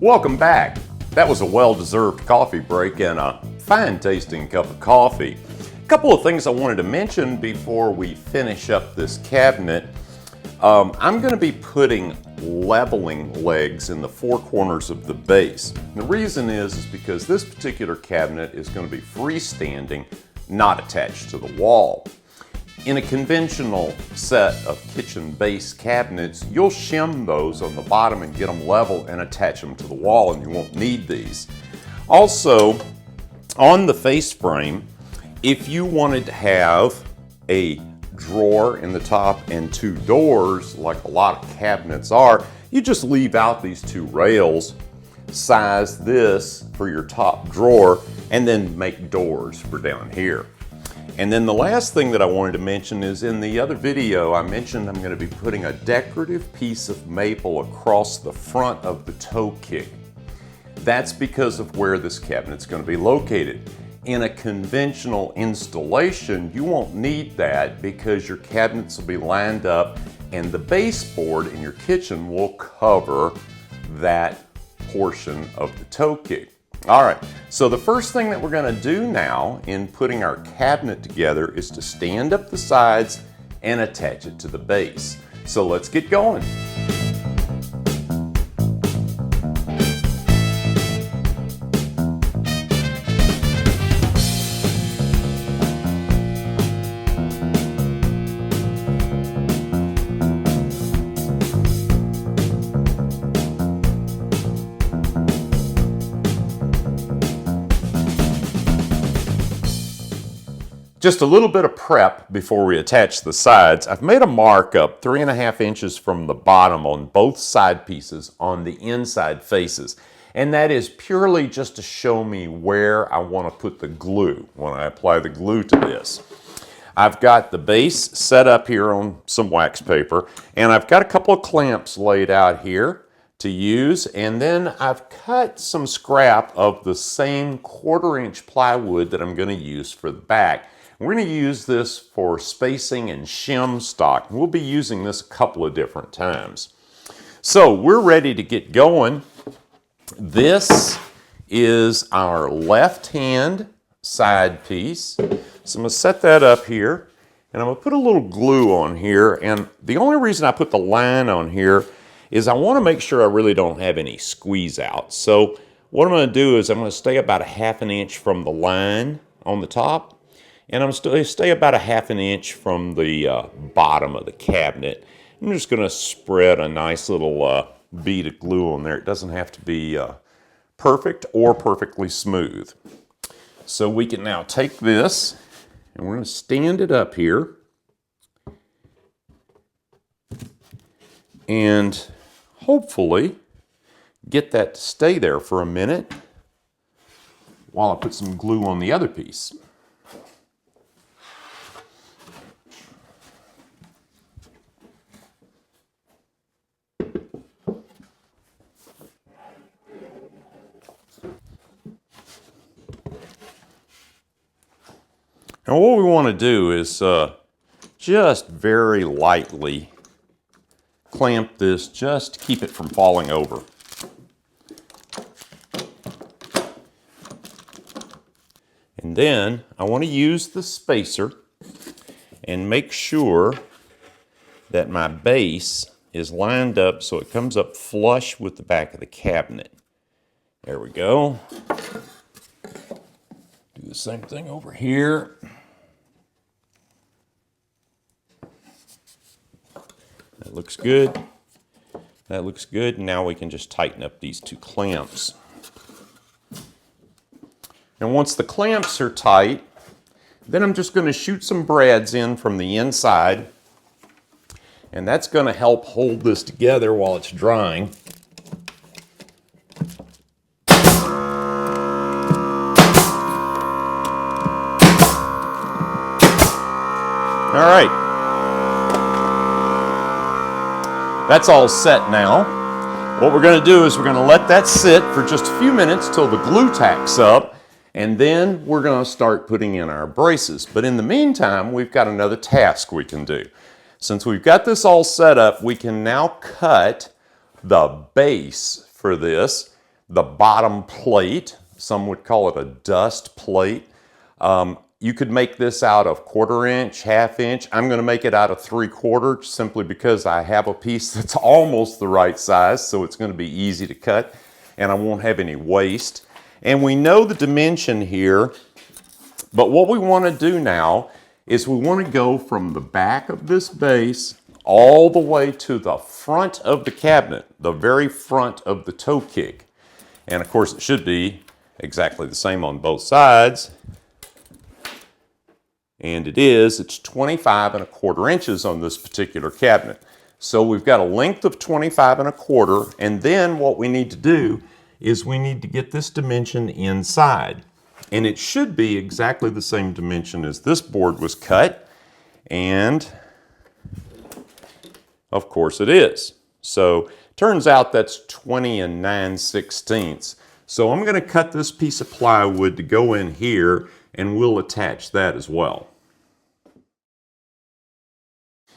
Welcome back. That was a well-deserved coffee break and a fine-tasting cup of coffee. A couple of things I wanted to mention before we finish up this cabinet. I'm going to be putting leveling legs in the four corners of the base. And the reason is because this particular cabinet is going to be freestanding, not attached to the wall. In a conventional set of kitchen base cabinets, you'll shim those on the bottom and get them level and attach them to the wall, and you won't need these. Also, on the face frame, if you wanted to have a drawer in the top and two doors, like a lot of cabinets are, you just leave out these two rails, size this for your top drawer, and then make doors for down here. And then the last thing that I wanted to mention is in the other video I mentioned I'm going to be putting a decorative piece of maple across the front of the toe kick. That's because of where this cabinet's going to be located. In a conventional installation, you won't need that because your cabinets will be lined up and the baseboard in your kitchen will cover that portion of the toe kick. All right, so the first thing that we're going to do now in putting our cabinet together is to stand up the sides and attach it to the base. So let's get going. Just a little bit of prep before we attach the sides. I've made a mark up 3.5 inches from the bottom on both side pieces on the inside faces. And that is purely just to show me where I want to put the glue when I apply the glue to this. I've got the base set up here on some wax paper, and I've got a couple of clamps laid out here to use, and then I've cut some scrap of the same 1/4 inch plywood that I'm going to use for the back. We're going to use this for spacing and shim stock. We'll be using this a couple of different times. So we're ready to get going. This is our left hand side piece. So I'm going to set that up here and I'm going to put a little glue on here. And the only reason I put the line on here is I want to make sure I really don't have any squeeze out. So what I'm going to do is I'm going to stay about 1/2 inch from the line on the top. And I'm going to stay about 1/2 inch from the bottom of the cabinet. I'm just going to spread a nice little bead of glue on there. It doesn't have to be perfect or perfectly smooth. So we can now take this and we're going to stand it up here. And hopefully get that to stay there for a minute while I put some glue on the other piece. And what we want to do is just very lightly clamp this just to keep it from falling over. And then I want to use the spacer and make sure that my base is lined up so it comes up flush with the back of the cabinet. There we go. Do the same thing over here. That looks good. That looks good. Now we can just tighten up these two clamps. And once the clamps are tight, then I'm just going to shoot some brads in from the inside. And that's going to help hold this together while it's drying. All right. That's all set now. What we're going to do is we're going to let that sit for just a few minutes till the glue tacks up, and then we're going to start putting in our braces. But in the meantime, we've got another task we can do. Since we've got this all set up, we can now cut the base for this. the bottom plate. Some would call it a dust plate. You could make this out of 1/4 inch, 1/2 inch. I'm going to make it out of 3/4 simply because I have a piece that's almost the right size, so it's going to be easy to cut and I won't have any waste. And we know the dimension here, but what we want to do now is we want to go from the back of this base all the way to the front of the cabinet, the very front of the toe kick. And of course it should be exactly the same on both sides. And it is, it's 25 1/4 inches on this particular cabinet. So we've got a length of 25 1/4, and then what we need to do is we need to get this dimension inside. And it should be exactly the same dimension as this board was cut, and of course it is. So turns out that's 20 9/16. So I'm going to cut this piece of plywood to go in here, and we'll attach that as well.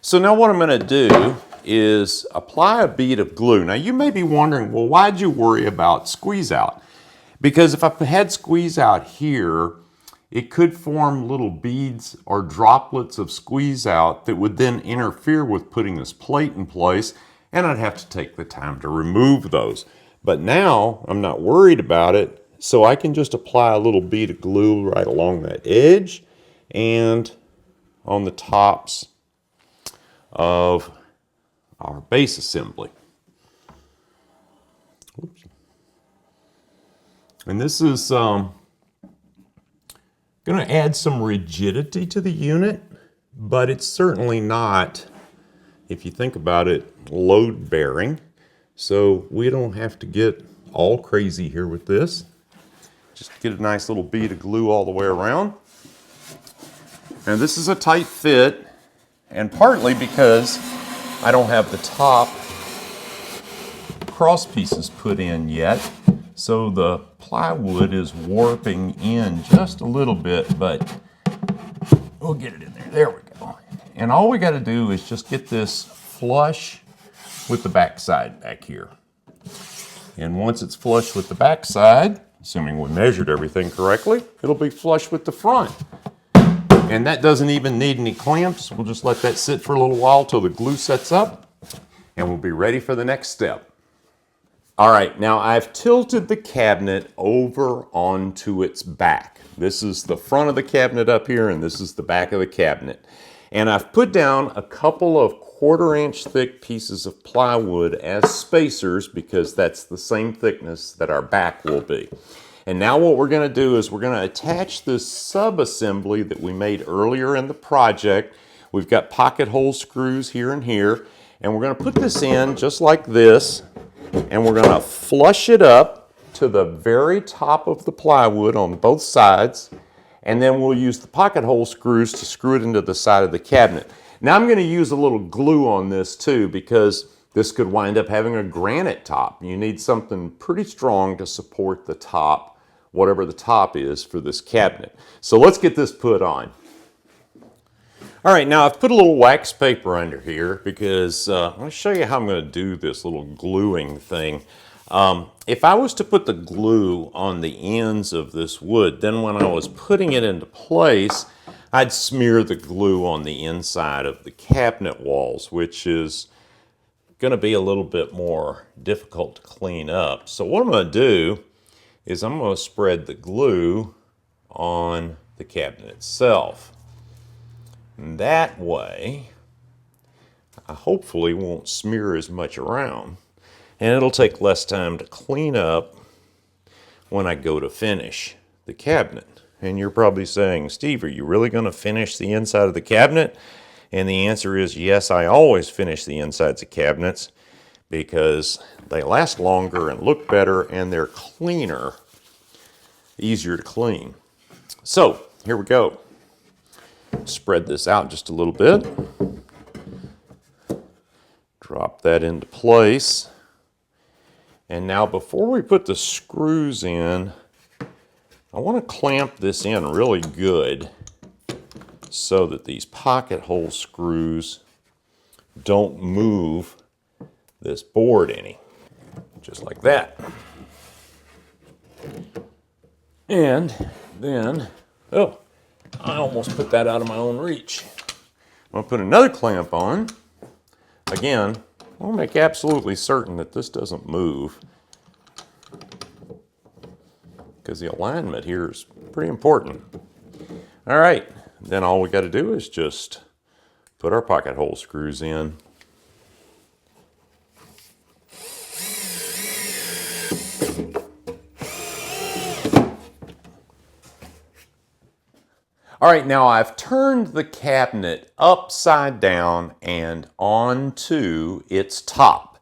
So now what I'm going to do is apply a bead of glue. Now you may be wondering, well, why'd you worry about squeeze out? Because if I had squeeze out here, it could form little beads or droplets of squeeze out that would then interfere with putting this plate in place, and I'd have to take the time to remove those. But now I'm not worried about it, so I can just apply a little bead of glue right along that edge and on the tops of our base assembly. Oops. And this is going to add some rigidity to the unit, but it's certainly not, if you think about it, load bearing. So we don't have to get all crazy here with this. Just get a nice little bead of glue all the way around. And this is a tight fit, and partly because I don't have the top cross pieces put in yet. So the plywood is warping in just a little bit, but we'll get it in there. There we go. And all we got to do is just get this flush with the back side back here. And once it's flush with the back side, assuming we measured everything correctly, it'll be flush with the front. And that doesn't even need any clamps. We'll just let that sit for a little while till the glue sets up, and we'll be ready for the next step. All right, now I've tilted the cabinet over onto its back. This is the front of the cabinet up here, and this is the back of the cabinet. And I've put down a couple of 1/4 inch thick pieces of plywood as spacers, because that's the same thickness that our back will be. And now what we're going to do is we're going to attach this sub-assembly that we made earlier in the project. We've got pocket hole screws here and here, and we're going to put this in just like this, and we're going to flush it up to the very top of the plywood on both sides, and then we'll use the pocket hole screws to screw it into the side of the cabinet. Now I'm going to use a little glue on this too, because this could wind up having a granite top. You need something pretty strong to support the top, whatever the top is for this cabinet. So let's get this put on. All right, now I've put a little wax paper under here because I'm going to show you how I'm going to do this little gluing thing. If I was to put the glue on the ends of this wood, then when I was putting it into place, I'd smear the glue on the inside of the cabinet walls, which is going to be a little bit more difficult to clean up. So what I'm going to do is I'm going to spread the glue on the cabinet itself. And that way, I hopefully won't smear as much around, and it'll take less time to clean up when I go to finish the cabinet. And you're probably saying, Steve, are you really going to finish the inside of the cabinet? And the answer is yes, I always finish the insides of cabinets because they last longer and look better, and they're cleaner, easier to clean. So here we go. Spread this out just a little bit. Drop that into place. And now before we put the screws in, I want to clamp this in really good so that these pocket hole screws don't move this board any. Just like that. And then, oh, I almost put that out of my own reach. I'm gonna put another clamp on. Again, I'll make absolutely certain that this doesn't move, because the alignment here is pretty important. All right, then all we got to do is just put our pocket hole screws in. All right, now I've turned the cabinet upside down and onto its top.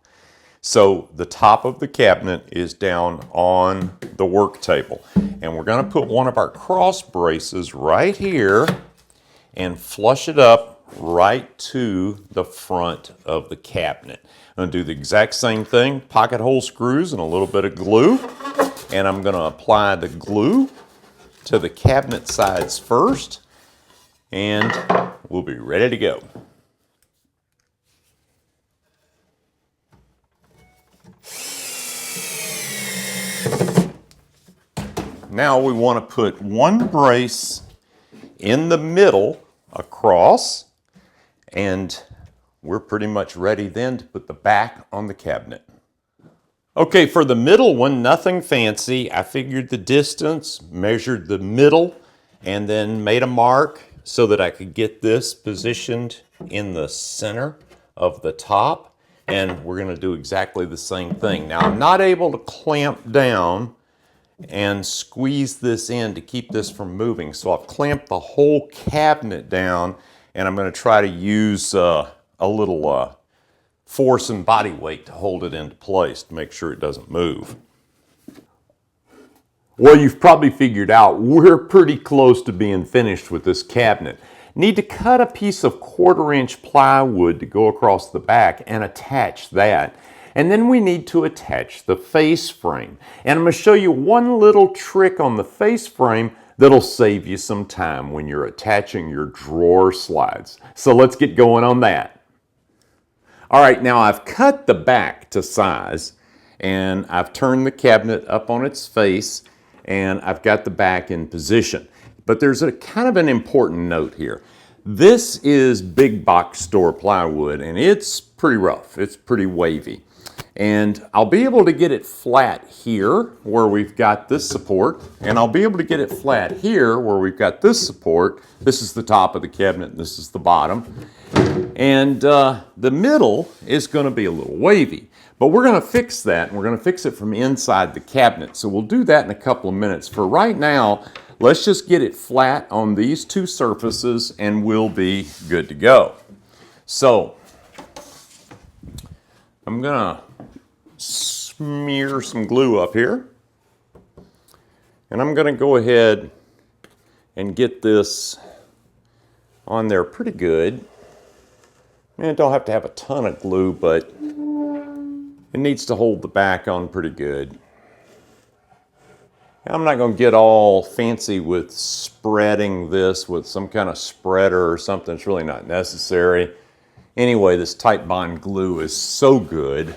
So the top of the cabinet is down on the work table. And we're going to put one of our cross braces right here and flush it up right to the front of the cabinet. I'm going to do the exact same thing, pocket hole screws and a little bit of glue. And I'm going to apply the glue to the cabinet sides first, and we'll be ready to go. Now we want to put one brace in the middle across, and we're pretty much ready then to put the back on the cabinet. Okay, for the middle one, nothing fancy. I figured the distance, measured the middle, and then made a mark so that I could get this positioned in the center of the top. And we're going to do exactly the same thing. Now, I'm not able to clamp down and squeeze this in to keep this from moving. So I've clamped the whole cabinet down, and I'm going to try to use a little force and body weight to hold it into place to make sure it doesn't move. Well, you've probably figured out we're pretty close to being finished with this cabinet. Need to cut a piece of 1/4-inch plywood to go across the back and attach that. And then we need to attach the face frame. And I'm going to show you one little trick on the face frame that'll save you some time when you're attaching your drawer slides. So let's get going on that. All right, now I've cut the back to size, and I've turned the cabinet up on its face, and I've got the back in position. But there's a kind of an important note here. This is big box store plywood, and it's pretty rough. It's pretty wavy. And I'll be able to get it flat here where we've got this support, and I'll be able to get it flat here where we've got this support. This is the top of the cabinet, and this is the bottom. And the middle is going to be a little wavy. But we're going to fix that, and we're going to fix it from inside the cabinet. So we'll do that in a couple of minutes. For right now, let's just get it flat on these two surfaces, and we'll be good to go. So I'm going to smear some glue up here. And I'm going to go ahead and get this on there pretty good. And it don't have to have a ton of glue, but it needs to hold the back on pretty good. I'm not going to get all fancy with spreading this with some kind of spreader or something. It's really not necessary. Anyway, this tight bond glue is so good.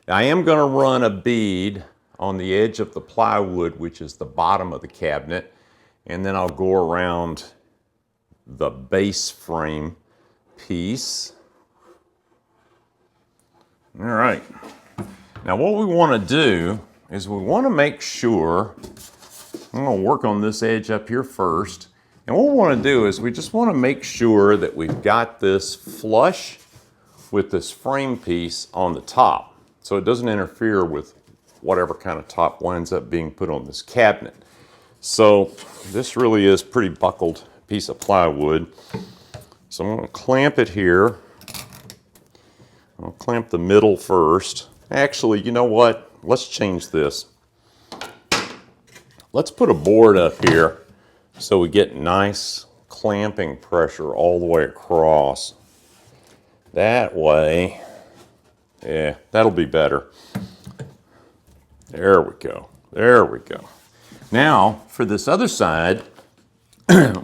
I am going to run a bead on the edge of the plywood, which is the bottom of the cabinet, and then I'll go around the base frame piece. All right. Now what we want to do is we want to make sure, I'm going to work on this edge up here first, and what we want to do is we just want to make sure that we've got this flush with this frame piece on the top, so it doesn't interfere with whatever kind of top winds up being put on this cabinet. So this really is pretty buckled piece of plywood. So I'm going to clamp it here. I'll clamp the middle first. Actually, you know what? Let's change this. Let's put a board up here so we get nice clamping pressure all the way across. That way, yeah, that'll be better. There we go. There we go. Now, for this other side,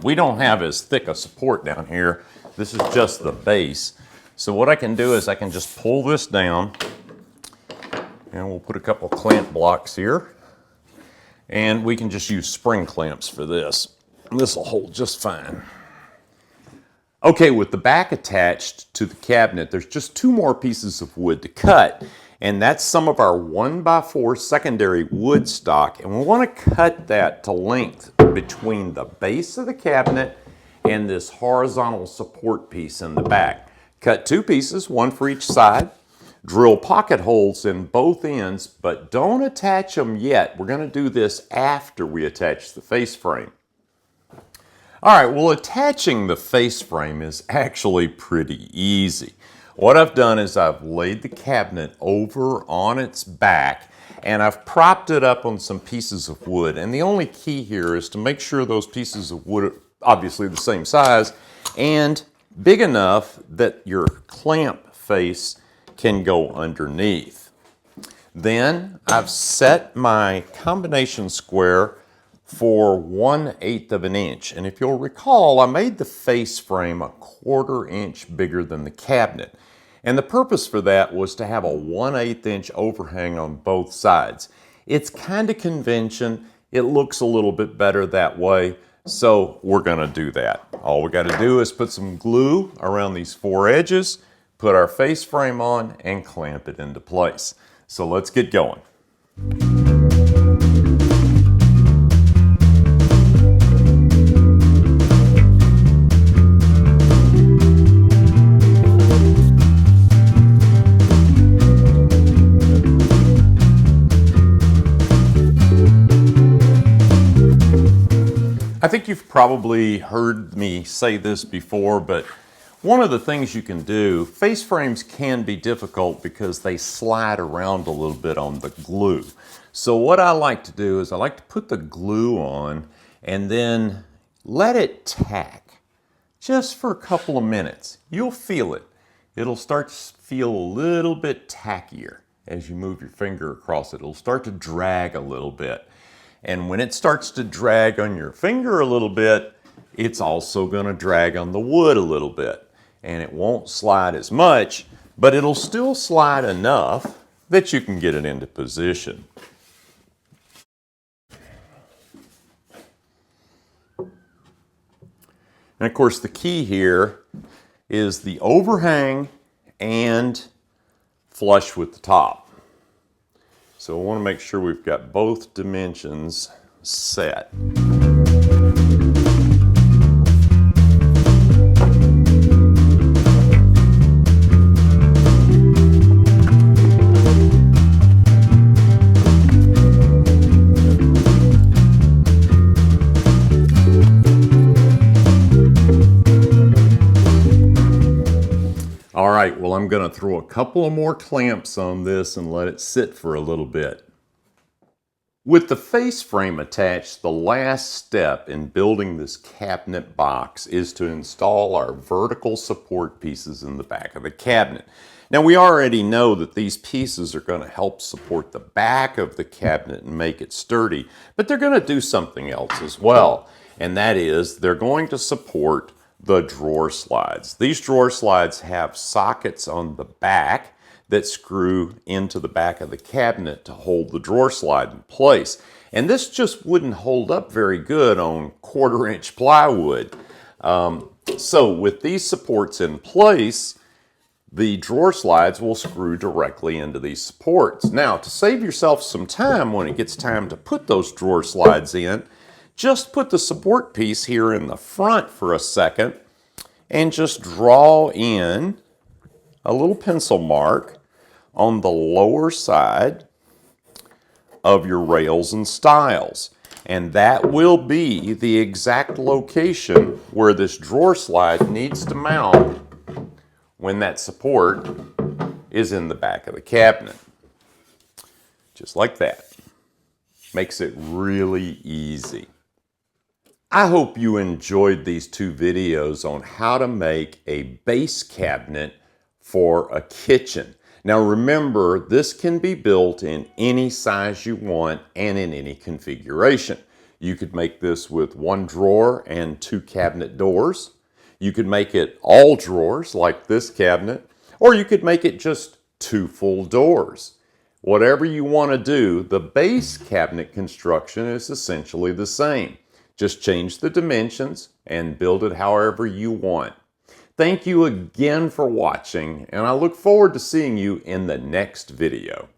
we don't have as thick a support down here. This is just the base. So what I can do is I can just pull this down, and we'll put a couple clamp blocks here. And we can just use spring clamps for this. This will hold just fine. Okay, with the back attached to the cabinet, there's just 2 more pieces of wood to cut. And that's some of our 1x4 secondary wood stock. And we want to cut that to length between the base of the cabinet and this horizontal support piece in the back. Cut 2 pieces, 1 for each side. Drill pocket holes in both ends, but don't attach them yet. We're going to do this after we attach the face frame. All right, well, attaching the face frame is actually pretty easy. What I've done is I've laid the cabinet over on its back and I've propped it up on some pieces of wood. And the only key here is to make sure those pieces of wood are obviously the same size and big enough that your clamp face can go underneath. Then I've set my combination square for 1/8 of an inch. And if you'll recall, I made the face frame a 1/4 inch bigger than the cabinet. And the purpose for that was to have a 1/8 inch overhang on both sides. It's kind of convention. It looks a little bit better that way. So we're gonna do that. All we gotta do is put some glue around these 4 edges, put our face frame on, and clamp it into place. So let's get going. I think you've probably heard me say this before, but one of the things you can do, face frames can be difficult because they slide around a little bit on the glue. So what I like to do is I like to put the glue on and then let it tack just for a couple of minutes. You'll feel it. It'll start to feel a little bit tackier as you move your finger across it. It'll start to drag a little bit. And when it starts to drag on your finger a little bit, it's also going to drag on the wood a little bit. And it won't slide as much, but it'll still slide enough that you can get it into position. And of course, the key here is the overhang and flush with the top. So we want to make sure we've got both dimensions set. All right, well, I'm going to throw a couple of more clamps on this and let it sit for a little bit. With the face frame attached, the last step in building this cabinet box is to install our vertical support pieces in the back of the cabinet. Now, we already know that these pieces are going to help support the back of the cabinet and make it sturdy, but they're going to do something else as well, and that is they're going to support the drawer slides. These drawer slides have sockets on the back that screw into the back of the cabinet to hold the drawer slide in place. And this just wouldn't hold up very good on 1/4 inch plywood. So with these supports in place, the drawer slides will screw directly into these supports. Now, to save yourself some time when it gets time to put those drawer slides in, just put the support piece here in the front for a second and just draw in a little pencil mark on the lower side of your rails and stiles. And that will be the exact location where this drawer slide needs to mount when that support is in the back of the cabinet. Just like that. Makes it really easy. I hope you enjoyed these 2 videos on how to make a base cabinet for a kitchen. Now remember, this can be built in any size you want and in any configuration. You could make this with 1 drawer and 2 cabinet doors. You could make it all drawers like this cabinet, or you could make it just 2 full doors. Whatever you want to do, the base cabinet construction is essentially the same. Just change the dimensions and build it however you want. Thank you again for watching, and I look forward to seeing you in the next video.